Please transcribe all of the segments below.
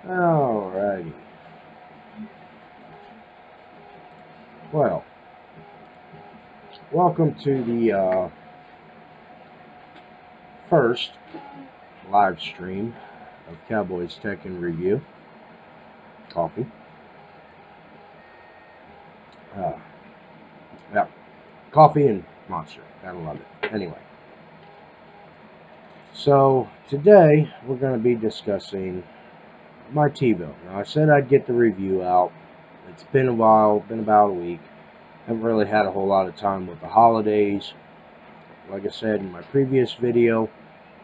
Alrighty. Well, welcome to the first live stream of Cowboy's Tech and Review. Coffee. Yeah, coffee and Monster. Gotta love it. Anyway, so today we're going to be discussing my tevo. Now, I said I'd get the review out. It's been a while, been about a week. Haven't really had a whole lot of time with the holidays. Like I said in my previous video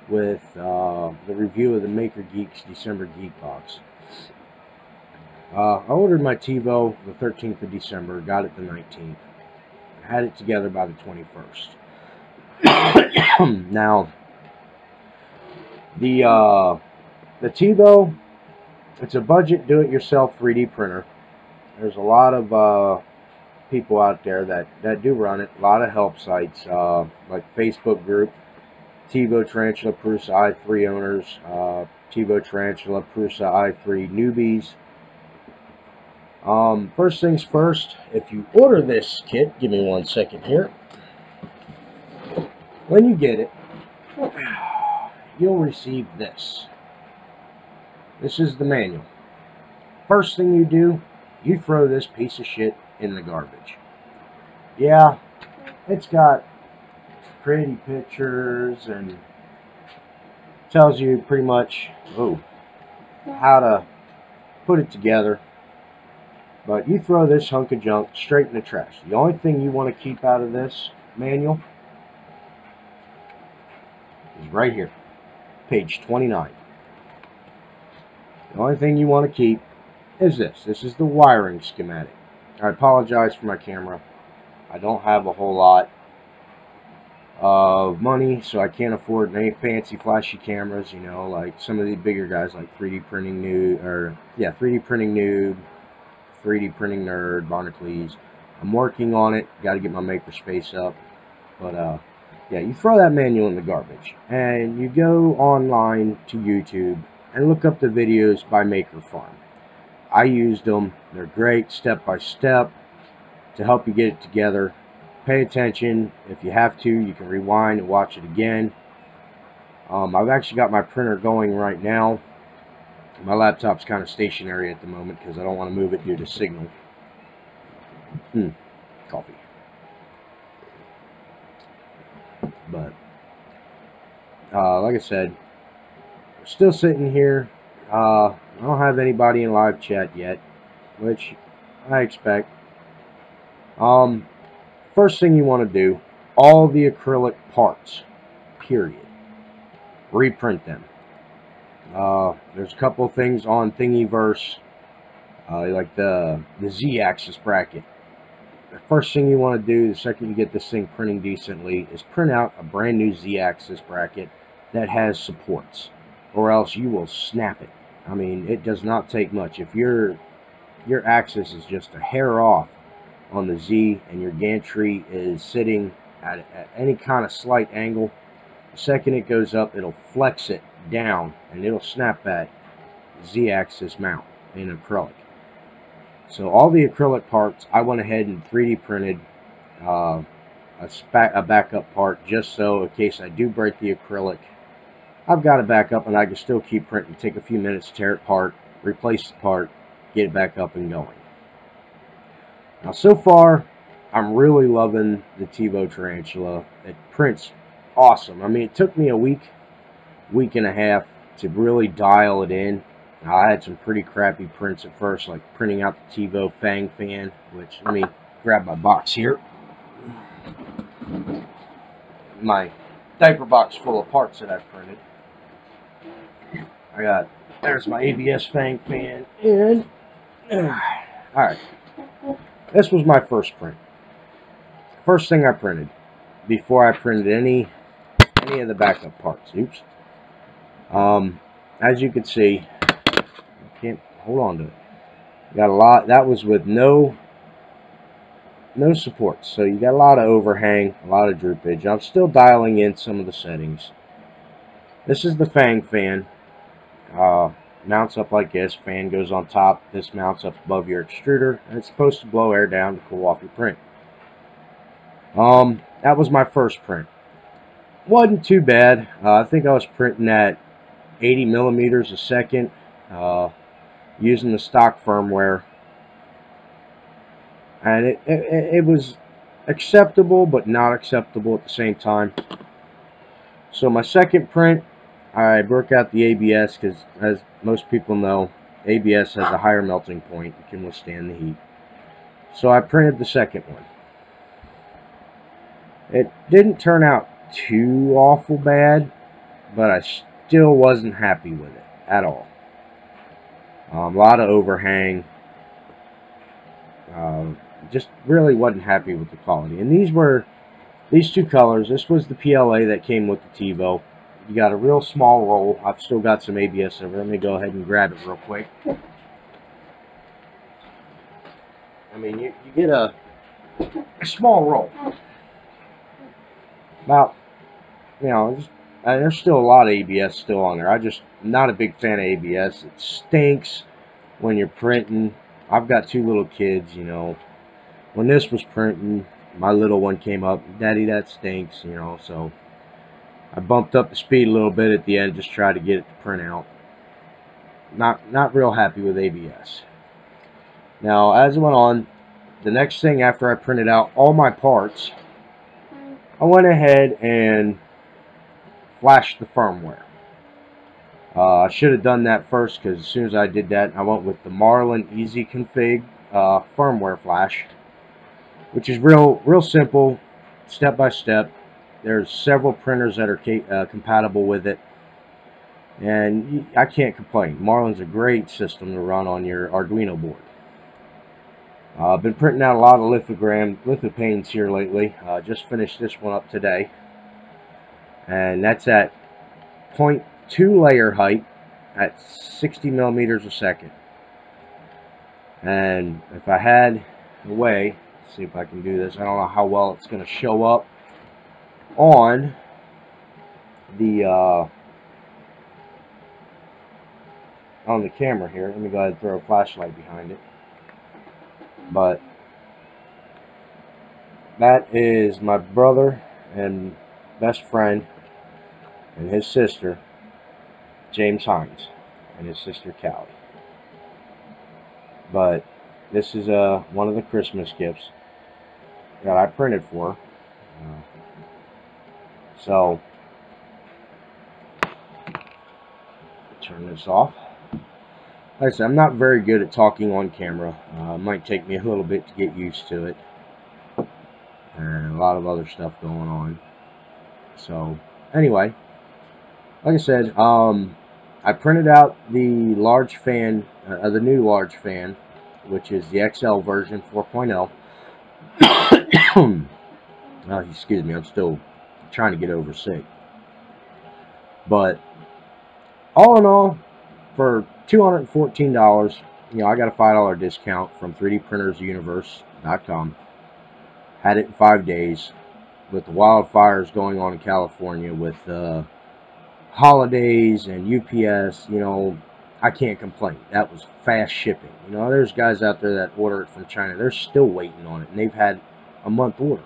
with the review of the Maker Geeks December Geek Box. I ordered my TiVo the 13th of December, got it the 19th. I had it together by the 21st. Now, the TiVo, it's a budget do-it-yourself 3D printer. There's a lot of people out there that do run it. A lot of help sites, like Facebook group, TiVo Tarantula Prusa i3 owners, TiVo Tarantula Prusa i3 newbies. First things first, if you order this kit, give me 1 second here. When you get it, you'll receive this. This is the manual. First thing you do, you throw this piece of shit in the garbage. Yeah, it's got pretty pictures and tells you pretty much how to put it together. But you throw this hunk of junk straight in the trash. The only thing you want to keep out of this manual is right here, page 29. The only thing you want to keep is this. This is the wiring schematic. I apologize for my camera. I don't have a whole lot of money, so I can't afford any fancy flashy cameras, you know, like some of the bigger guys like 3D Printing Noob, 3D Printing Noob, 3D Printing Nerd, Barnacles. I'm working on it. Got to get my makerspace up. But yeah, you throw that manual in the garbage, and you go online to YouTube and look up the videos by Maker Farm. I used them. They're great, step by step, to help you get it together. Pay attention. If you have to, you can rewind and watch it again. I've actually got my printer going right now. My laptop's kind of stationary at the moment because I don't want to move it due to signal. Coffee. But, like I said, we're still sitting here. I don't have anybody in live chat yet, which I expect. First thing you want to do, all the acrylic parts, period, reprint them. There's a couple of things on Thingiverse, like the Z-axis bracket. The first thing you want to do, the second you get this thing printing decently, is print out a brand new Z-axis bracket that has supports, or else you will snap it. I mean, it does not take much. If your axis is just a hair off on the Z and your gantry is sitting at any kind of slight angle, the second it goes up, it'll flex it down and it'll snap that Z-axis mount in acrylic. So all the acrylic parts, I went ahead and 3D printed a backup part, just so in case I do break the acrylic, I've got a backup and I can still keep printing. Take a few minutes to tear it apart, replace the part, get it back up and going. Now, so far, I'm really loving the TiVo Tarantula. It prints awesome. I mean, it took me a week and a half to really dial it in. I had some pretty crappy prints at first, like printing out the TiVo Fang fan, which, let me grab my box here. My diaper box full of parts that I've printed. There's my ABS Fang fan, and, alright, this was my first print. First thing I printed, before I printed any of the backup parts. Oops. As you can see, I can't hold on to it. Got a lot. That was with no supports, so you got a lot of overhang, a lot of droopage. I'm still dialing in some of the settings. This is the Fang fan. Mounts up like this. Fan goes on top. This mounts up above your extruder, and it's supposed to blow air down to cool off your print. That was my first print. Wasn't too bad. I think I was printing at 80 millimeters a second, using the stock firmware, and it was acceptable, but not acceptable at the same time. So my second print, I broke out the ABS because, as most people know, ABS has a higher melting point. It can withstand the heat. So I printed the second one. It didn't turn out too awful bad, but I still wasn't happy with it at all. A lot of overhang. Just really wasn't happy with the quality. And these two colors. This was the PLA that came with the TiVo. You got a real small roll. I've still got some ABS over. Let me go ahead and grab it real quick. I mean, you get a small roll. About, there's still a lot of ABS still on there. I'm not a big fan of ABS. It stinks when you're printing. I've got two little kids, When this was printing, my little one came up, Daddy, that stinks, so I bumped up the speed a little bit at the end, just try to get it to print out. Not real happy with ABS. Now, as it went on, the next thing after I printed out all my parts, I went ahead and flashed the firmware. I should have done that first, because as soon as I did that, I went with the Marlin Easy Config firmware flash, which is real simple, step by step. There's several printers that are compatible with it, and I can't complain. Marlin's a great system to run on your Arduino board. I've been printing out a lot of lithopanes here lately. Just finished this one up today, and that's at 0.2 layer height at 60 millimeters a second. And if I had a way, let's see if I can do this. I don't know how well it's going to show up on the camera here. Let me go ahead and throw a flashlight behind it. But that is my brother and best friend and his sister, James Hines, and his sister Callie. But this is one of the Christmas gifts that I printed for. So turn this off. Like I said, I'm not very good at talking on camera. It might take me a little bit to get used to it, and a lot of other stuff going on. So anyway, like I said, I printed out the large fan, the new large fan, which is the XL version 4.0. Excuse me, I'm still trying to get over sick. But all in all, for $214, I got a $5 discount from 3dprintersuniverse.com. Had it in 5 days. With the wildfires going on in California, with holidays and UPS, I can't complain. That was fast shipping. There's guys out there that order it from China. They're still waiting on it, and they've had a month order.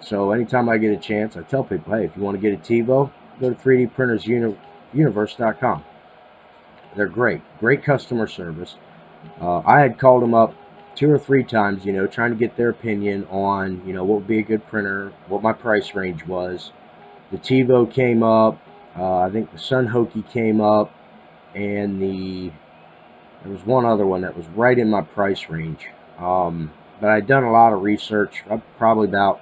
So anytime I get a chance, I tell people, hey, if you want to get a TiVo, go to 3dprintersuniverse.com. They're great. Great customer service. I had called them up 2 or 3 times, trying to get their opinion on, what would be a good printer, what my price range was. The TiVo came up. I think the Sunhokey came up, and there was one other one that was right in my price range. But I'd done a lot of research, probably about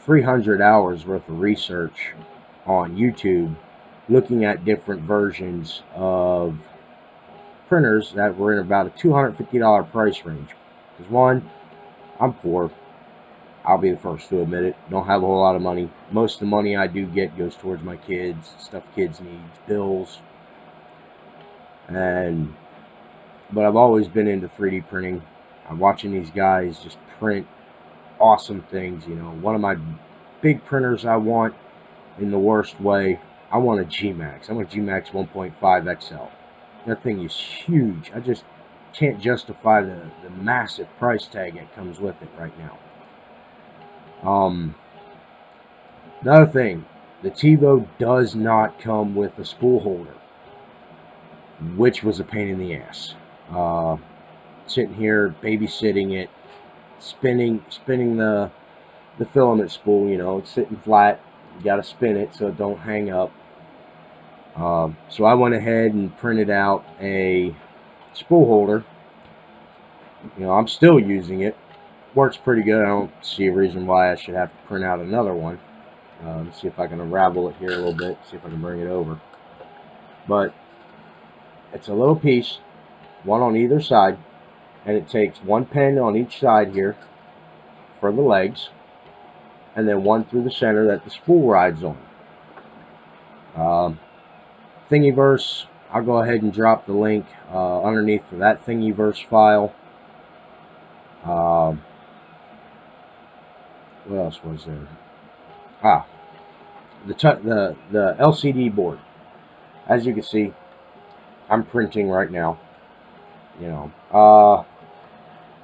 300 hours worth of research on YouTube, looking at different versions of printers that were in about a $250 price range. Because one, I'm poor. I'll be the first to admit it. Don't have a whole lot of money. Most of the money I do get goes towards my kids, stuff kids need, bills. But I've always been into 3D printing. I'm watching these guys just print awesome things. One of my big printers I want, in the worst way, I want a G-Max. I want a G-Max 1.5 XL. That thing is huge. I just can't justify the massive price tag that comes with it right now. Another thing, the TiVo does not come with a spool holder, which was a pain in the ass. Sitting here babysitting it, spinning the filament spool. You know, it's sitting flat. You got to spin it so it don't hang up. So I went ahead and printed out a spool holder. You know, I'm still using it. Works pretty good. I don't see a reason why I should have to print out another one. Let's see if I can unravel it here a little bit. See if I can bring it over. But it's a little piece, one on either side, and it takes one pin on each side here for the legs, and then one through the center that the spool rides on. Thingiverse, I'll go ahead and drop the link underneath for that Thingiverse file. What else was there? The LCD board. As you can see, I'm printing right now. You know,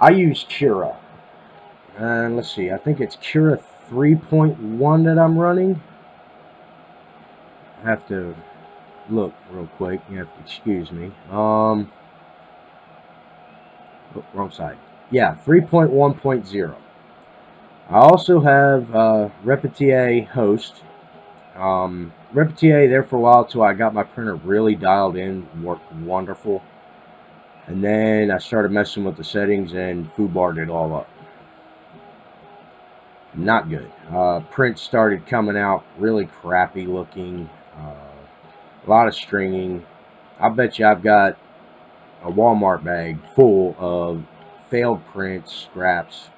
I use Cura, and let's see. I think it's Cura 3.1 that I'm running. I have to look real quick. You have to excuse me. Oh, wrong side. Yeah, 3.1.0. I also have Repetier host. Repetier there for a while till I got my printer really dialed in, worked wonderful. And then I started messing with the settings and foobarred it all up. Not good. Prints started coming out really crappy looking. A lot of stringing. I bet you I've got a Walmart bag full of failed prints, scraps,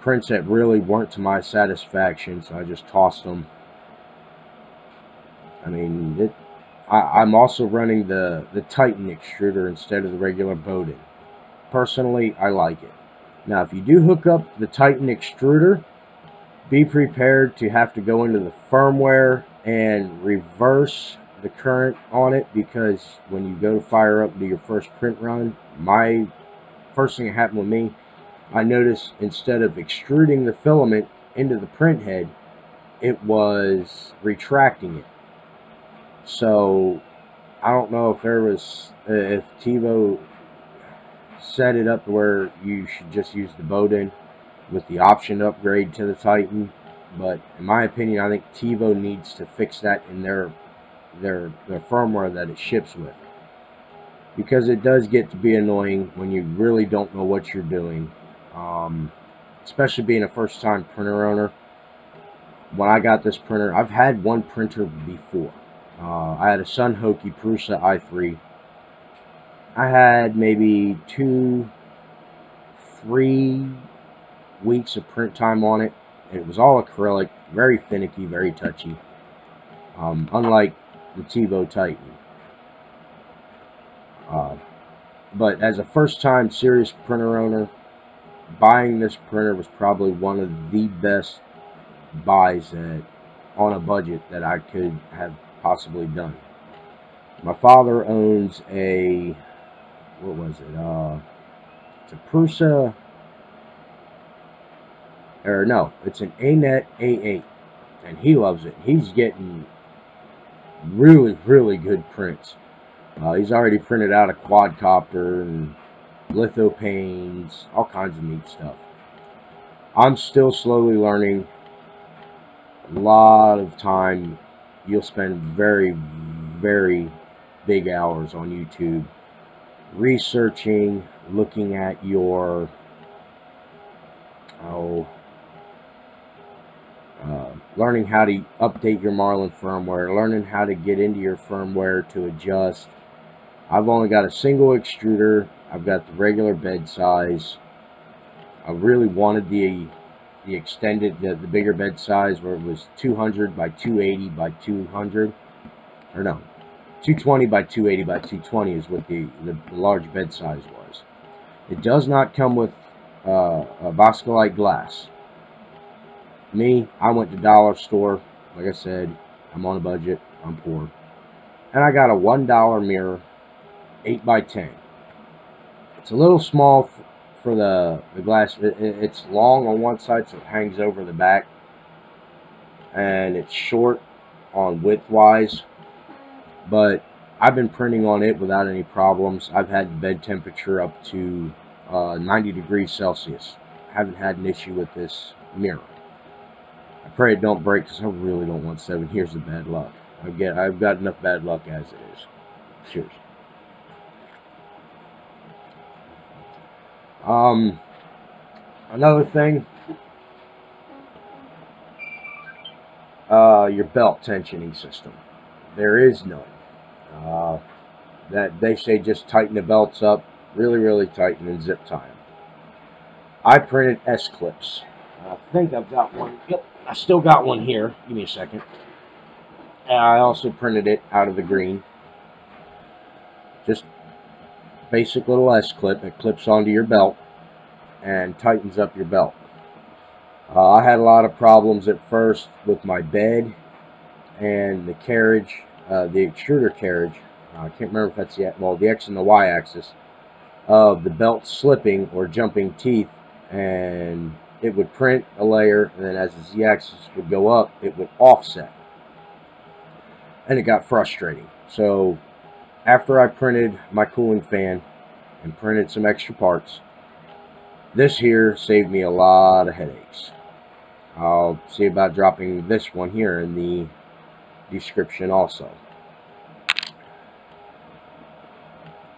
prints that really weren't to my satisfaction, so I just tossed them. I mean, I'm also running the Titan extruder instead of the regular Bowden. Personally, I like it. Now, if you do hook up the Titan extruder, be prepared to have to go into the firmware and reverse the current on it, because when you go to fire up to your first print run, my first thing that happened with me, I noticed instead of extruding the filament into the print head, it was retracting it. So I don't know if there was if TiVo set it up where you should just use the Bowden with the option to upgrade to the Titan, but in my opinion, I think TiVo needs to fix that in their firmware that it ships with, because it does get to be annoying when you really don't know what you're doing, especially being a first-time printer owner. When I got this printer, I've had one printer before. I had a Sunhoki Prusa i3. I had maybe 2-3 weeks of print time on it. It was all acrylic, very finicky, very touchy. Unlike the TiVo Titan. But as a first-time serious printer owner, buying this printer was probably one of the best buys on a budget that I could have possibly done. My father owns a, what was it? It's a Prusa, or no, it's an ANET A8, and he loves it. He's getting really, really good prints. He's already printed out a quadcopter and lithopanes, all kinds of neat stuff. I'm still slowly learning. A lot of time. You'll spend very, very big hours on YouTube researching, looking at your learning how to update your Marlin firmware, learning how to get into your firmware to adjust. I've only got a single extruder. I've got the regular bed size. I really wanted the extended, the bigger bed size, where it was 200 by 280 by 200, or no, 220 by 280 by 220 is what the large bed size was. It does not come with a Boscolite glass. Me, I went to dollar store. Like I said, I'm on a budget. I'm poor. and I got a $1 mirror, 8 by 10. It's a little small for the glass. It's long on one side, so it hangs over the back, and it's short on width-wise, but I've been printing on it without any problems. I've had the bed temperature up to 90 degrees Celsius. I haven't had an issue with this mirror. I pray it don't break, because I really don't want 7 years of bad luck. I've got enough bad luck as it is. Cheers. Another thing, your belt tensioning system. There is none. That they say just tighten the belts up really, really tight and then zip tie them. I printed S-clips. I think I've got one. Yep, I still got one here. Give me a second. And I also printed it out of the green. Just basic little S-clip. It clips onto your belt and tightens up your belt. I had a lot of problems at first with my bed and the carriage, the extruder carriage. I can't remember if that's the X and the Y axis of the belt slipping or jumping teeth, and it would print a layer, and then as the Z axis would go up, it would offset, and it got frustrating. So after I printed my cooling fan and printed some extra parts, this here saved me a lot of headaches. I'll see about dropping this one here in the description also.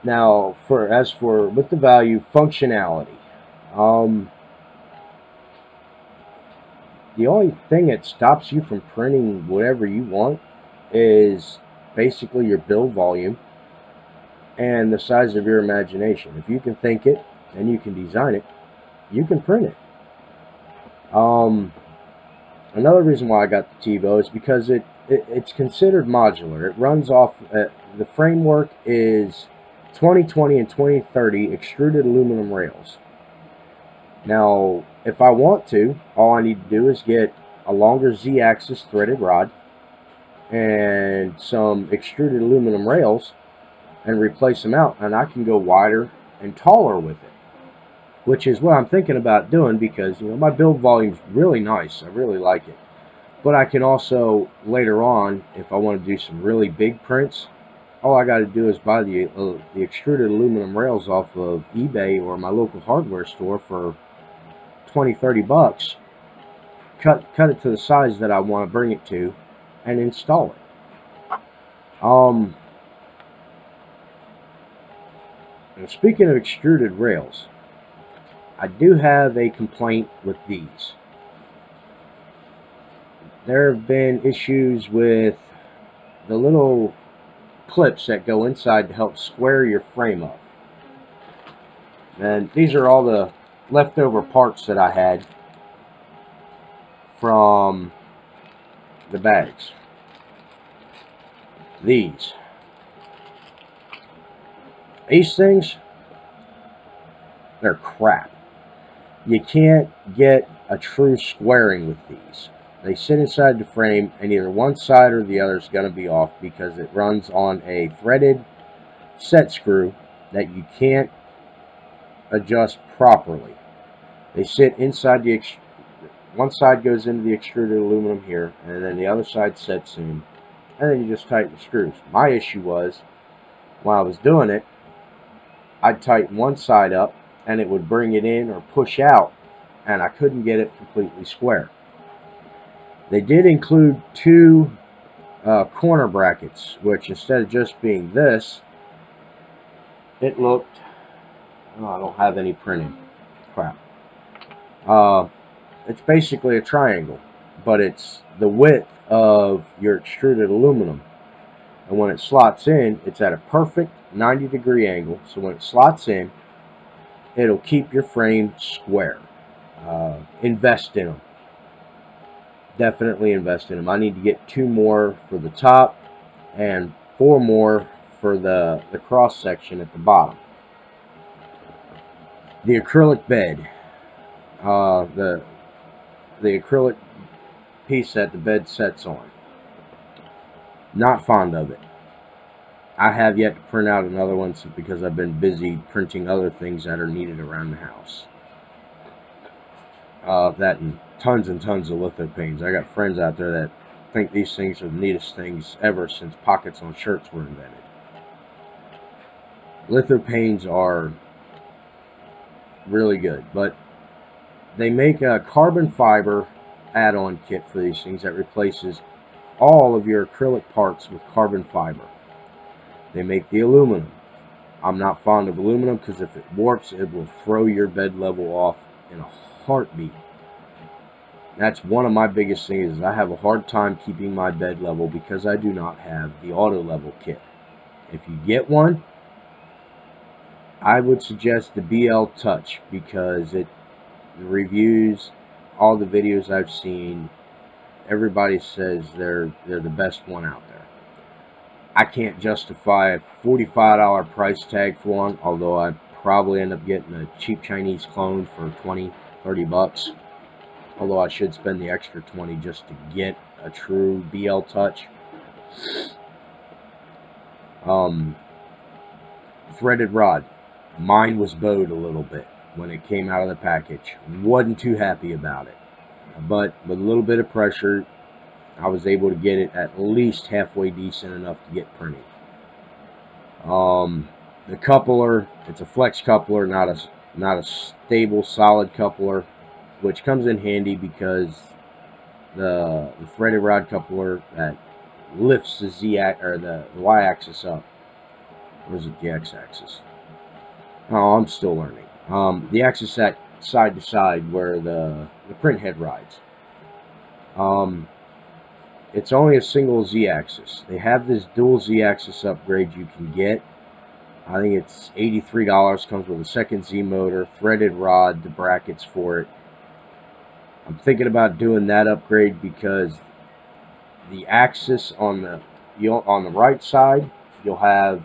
Now, with the value functionality, the only thing that stops you from printing whatever you want is basically your build volume and the size of your imagination. If you can think it and you can design it, you can print it. Another reason why I got the TEVO is because it's considered modular. It runs off, the framework is 2020 and 2030 extruded aluminum rails. Now, if I want to, all I need to do is get a longer Z-axis threaded rod and some extruded aluminum rails and replace them out, and I can go wider and taller with it, which is what I'm thinking about doing, because my build volume is really nice. I really like it. But I can also later on, if I want to do some really big prints, all I got to do is buy the extruded aluminum rails off of eBay or my local hardware store for 20-30 bucks. Cut it to the size that I want to bring it to, and install it. And speaking of extruded rails, I do have a complaint with these. There have been issues with the little clips that go inside to help square your frame up. And these are all the leftover parts that I had from the bags. These things, they're crap. You can't get a true squaring with these. They sit inside the frame, and either one side or the other is going to be off because it runs on a threaded set screw that you can't adjust properly. They sit inside one side goes into the extruded aluminum here, and then the other side sets in, and then you just tighten the screws. My issue was, when I was doing it, I'd tighten one side up, and it would bring it in or push out, and I couldn't get it completely square. They did include two corner brackets, which instead of just being this, it looked, oh, I don't have any printing. Crap. It's basically a triangle, but it's the width of your extruded aluminum. And when it slots in, it's at a perfect 90-degree angle. So when it slots in, it'll keep your frame square. Invest in them. Definitely invest in them. I need to get 2 more for the top and 4 more for the cross section at the bottom. The acrylic bed. The acrylic piece that the bed sets on. Not fond of it. I have yet to print out another one because I've been busy printing other things that are needed around the house. That and tons of litho panes. I got friends out there that think these things are the neatest things ever since pockets on shirts were invented. Litho panes are really good, but they make a carbon fiber add-on kit for these things that replaces all of your acrylic parts with carbon fiber. They make the aluminum. I'm not fond of aluminum because if it warps, it will throw your bed level off in a heartbeat. That's one of my biggest things. Is I have a hard time keeping my bed level because I do not have the auto level kit. If you get one, I would suggest the BL Touch because the reviews, all the videos I've seen, everybody says they're the best one out there. I can't justify a $45 price tag for one, although I probably end up getting a cheap Chinese clone for 20, 30 bucks. Although I should spend the extra 20 just to get a true BL Touch. Threaded rod. Mine was bowed a little bit when it came out of the package. Wasn't too happy about it. But with a little bit of pressure, I was able to get it at least halfway decent enough to get printing. The coupler, it's a flex coupler, not a stable, solid coupler, which comes in handy because the threaded rod coupler that lifts the the y-axis up. Or is it the x-axis? Oh, I'm still learning. The axis at side to side where the print head rides. It's only a single z-axis. They have this dual z-axis upgrade you can get. I think it's $83. Comes with a second Z motor, threaded rod, the brackets for it. I'm thinking about doing that upgrade because the axis on the right side, you'll have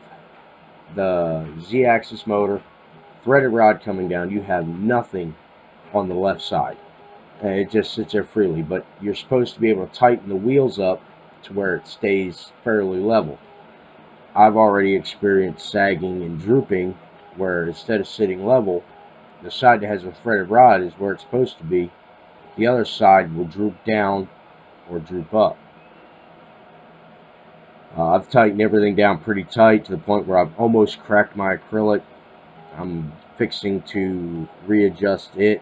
the Z-axis motor, threaded rod coming down. You have nothing on the left side. And it just sits there freely. But you're supposed to be able to tighten the wheels up to where it stays fairly level. I've already experienced sagging and drooping where instead of sitting level, the side that has a threaded rod is where it's supposed to be. The other side will droop down or droop up. I've tightened everything down pretty tight to the point where I've almost cracked my acrylic. I'm fixing to readjust it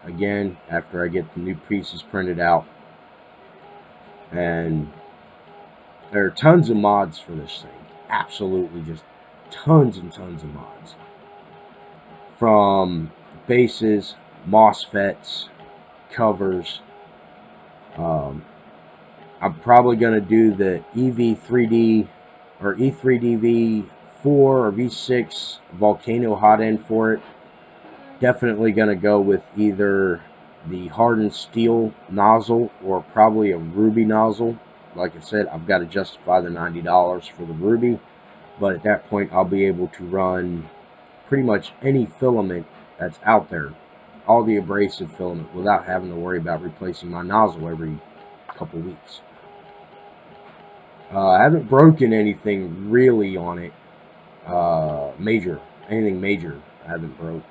again after I get the new pieces printed out. And there are tons of mods for this thing. Absolutely just tons and tons of mods. From bases, MOSFETs, covers. I'm probably going to do the EV3D or E3DV4 or V6 volcano hot end for it. Definitely going to go with either the hardened steel nozzle or probably a ruby nozzle. Like I said, I've got to justify the $90 for the ruby, but at that point I'll be able to run pretty much any filament that's out there, all the abrasive filament, without having to worry about replacing my nozzle every couple weeks. I haven't broken anything really on it, anything major I haven't broke.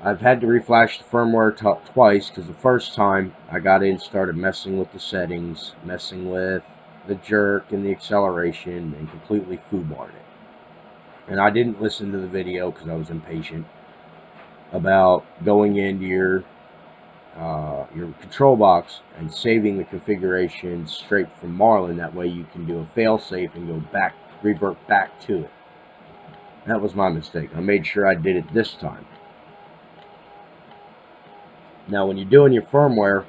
I've had to reflash the firmware twice because the first time I got in, started messing with the settings, messing with the jerk and the acceleration, and completely foobarred it. And I didn't listen to the video because I was impatient about going into your control box and saving the configuration straight from Marlin. That way you can do a fail-safe and revert back to it. That was my mistake. I made sure I did it this time. Now, when you're doing your firmware,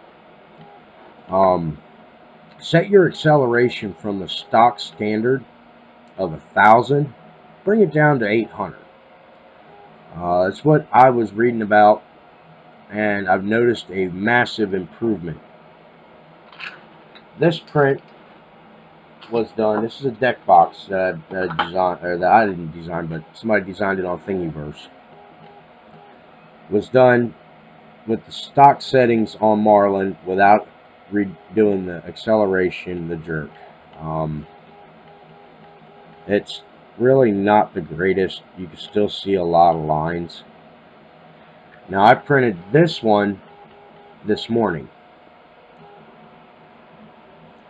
set your acceleration from the stock standard of 1,000, bring it down to 800. That's what I was reading about, and I've noticed a massive improvement. This print was done. This is a deck box that I designed, or that I didn't design, but somebody designed it on Thingiverse. Was done with the stock settings on Marlin without redoing the acceleration, the jerk. It's really not the greatest. You can still see a lot of lines. Now, I printed this one this morning,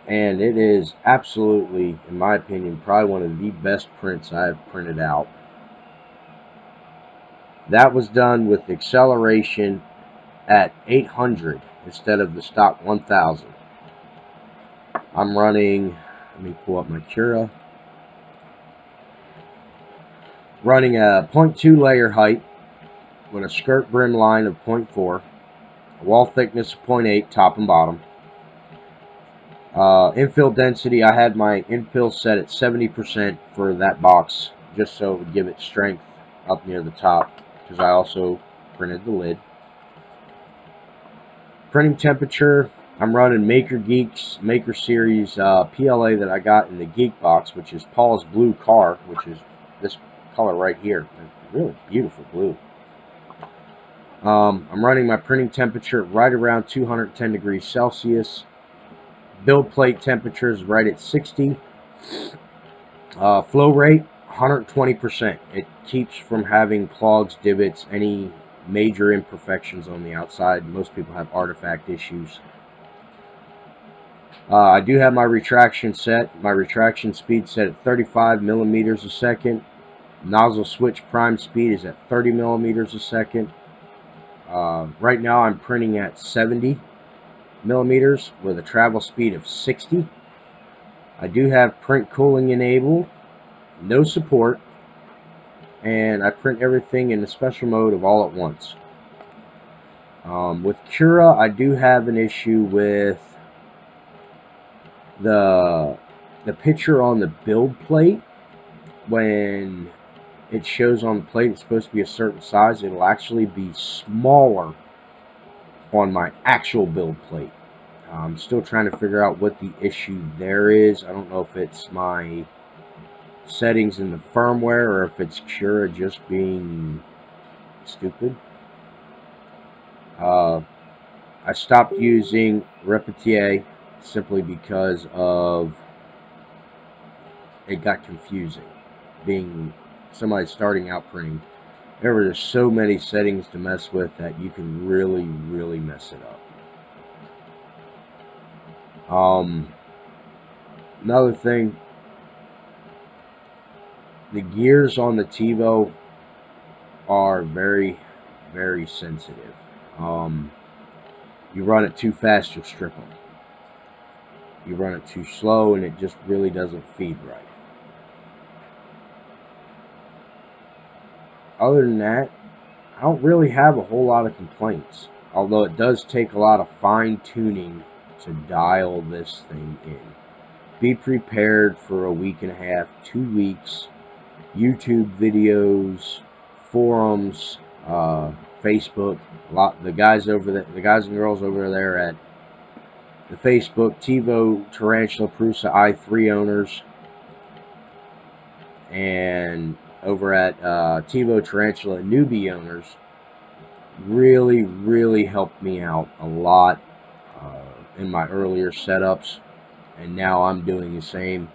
and it is absolutely, in my opinion, probably one of the best prints I've printed out. That was done with acceleration at 800 instead of the stock 1000. I'm running, let me pull up my Cura, running a 0.2 layer height with a skirt brim line of 0.4, a wall thickness of 0.8 top and bottom. Infill density, I had my infill set at 70% for that box, just so it would give it strength up near the top, because I also printed the lid. Printing temperature, I'm running Maker Geeks Maker Series PLA that I got in the Geek box, which is Paul's Blue Car, which is this color right here. Really beautiful blue. I'm running my printing temperature right around 210 degrees Celsius. Build plate temperature is right at 60. Flow rate, 120%. It keeps from having clogs, divots, any major imperfections on the outside. Most people have artifact issues. I do have my retraction set. My retraction speed set at 35 millimeters a second. Nozzle switch prime speed is at 30 millimeters a second. Right now I'm printing at 70 millimeters with a travel speed of 60. I do have print cooling enabled, no support, and I print everything in the special mode of all at once. With Cura, I do have an issue with the picture on the build plate. When it shows on the plate it's supposed to be a certain size, it'll actually be smaller on my actual build plate. I'm still trying to figure out what the issue there is. I don't know if it's my settings in the firmware or if it's Cura just being stupid. I stopped using Repetier simply because of it got confusing. Being somebody starting out printing, there were just so many settings to mess with that you can really, really mess it up. Another thing, the gears on the Tevo are very, very sensitive. You run it too fast, you'll strip them. You run it too slow, and it just really doesn't feed right. Other than that, I don't really have a whole lot of complaints. Although it does take a lot of fine-tuning to dial this thing in. Be prepared for a week and a half, 2 weeks, YouTube videos, forums, Facebook. The guys and girls over there at the Facebook Tevo Tarantula Prusa I3 owners, and over at Tevo Tarantula newbie owners, really, really helped me out a lot in my earlier setups, and now I'm doing the same.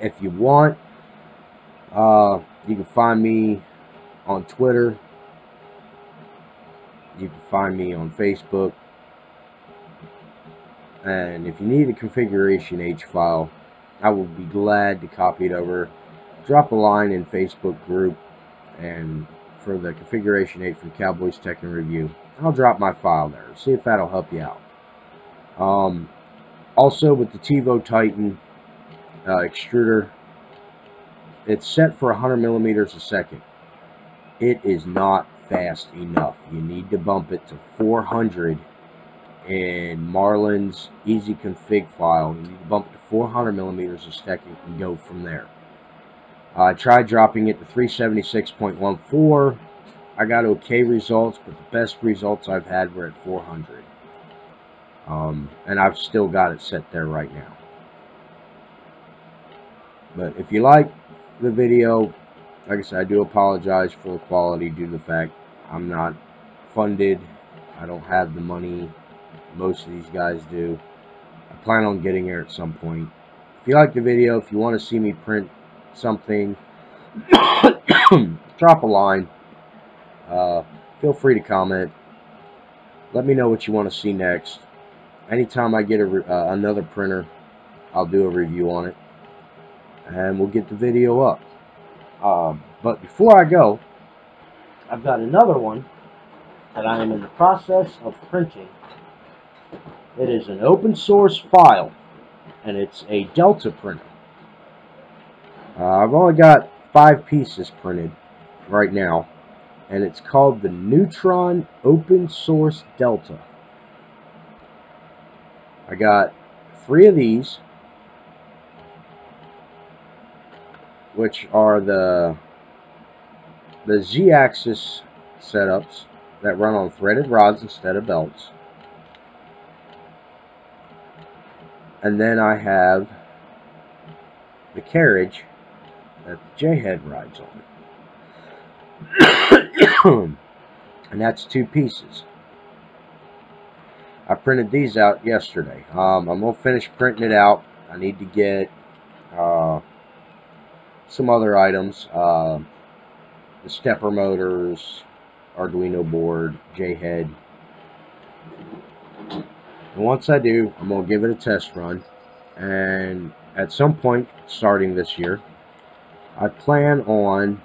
If you want, you can find me on Twitter, you can find me on Facebook, and if you need a configuration H file, I will be glad to copy it over. Drop a line in Facebook group, and for the configuration H from Cowboys Tech and Review, I'll drop my file there. See if that'll help you out. Also, with the Tevo Titan extruder, it's set for 100 millimeters a second. It is not fast enough. You need to bump it to 400 in Marlin's easy config file. You need to bump it to 400 millimeters a second and go from there. I tried dropping it to 376.14. I got okay results, but the best results I've had were at 400. And I've still got it set there right now. But if you like the video, like I said, I do apologize for the quality due to the fact I'm not funded. I don't have the money most of these guys do. I plan on getting there at some point. If you like the video, if you want to see me print something, drop a line. Feel free to comment. Let me know what you want to see next. Anytime I get another printer, I'll do a review on it, and we'll get the video up. But before I go, I've got another one that I am in the process of printing. It is an open source file, and it's a Delta printer. I've only got 5 pieces printed right now, and it's called the Neutron Open Source Delta. I got 3 of these, which are the Z-axis setups that run on threaded rods instead of belts. And then I have the carriage that the J-head rides on. And that's 2 pieces. I printed these out yesterday. I'm going to finish printing it out. I need to get some other items. The stepper motors, Arduino board, J-head. And once I do, I'm going to give it a test run. And at some point starting this year, I plan on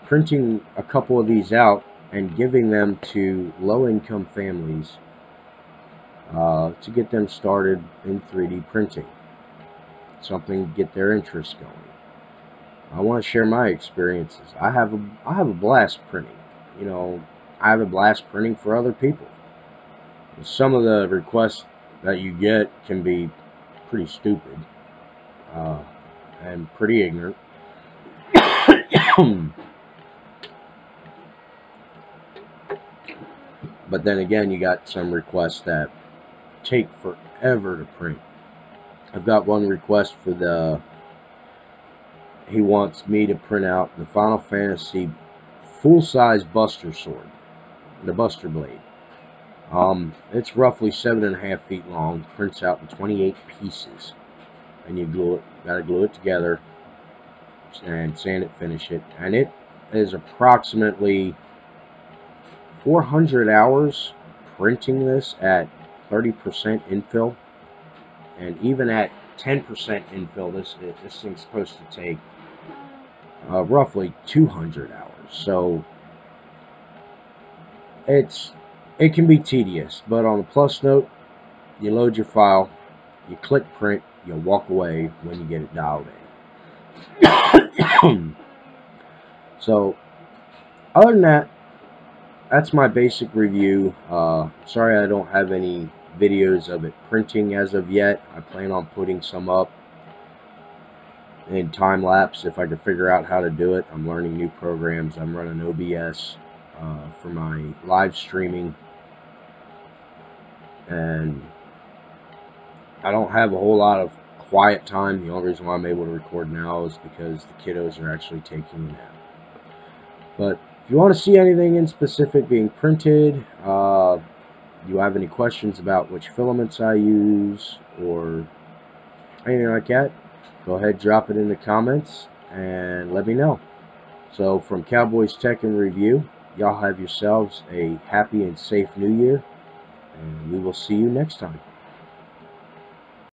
printing a couple of these out and giving them to low-income families to get them started in 3D printing. Something to get their interest going. I want to share my experiences. I have a blast printing. You know, I have a blast printing for other people. Some of the requests that you get can be pretty stupid and pretty ignorant. But then again, you got some requests that take forever to print. I've got one request for he wants me to print out the Final Fantasy full-size Buster Sword, the Buster Blade. It's roughly 7.5 feet long, prints out in 28 pieces, and you glue it. Gotta glue it together and sand it, finish it, and it is approximately 400 hours printing this at 30% infill, and even at 10% infill, this thing's supposed to take roughly 200 hours. So it can be tedious, but on a plus note, you load your file, you click print, you walk away when you get it dialed in. So other than that, that's my basic review. Sorry I don't have any videos of it printing as of yet. I plan on putting some up in time lapse if I can figure out how to do it. I'm learning new programs. I'm running OBS for my live streaming, and I don't have a whole lot of quiet time. The only reason why I'm able to record now is because the kiddos are actually taking a nap. But if you want to see anything in specific being printed, you have any questions about which filaments I use or anything like that, go ahead, drop it in the comments and let me know. So from Cowboy's Tech and Review, y'all have yourselves a happy and safe new year, and we will see you next time.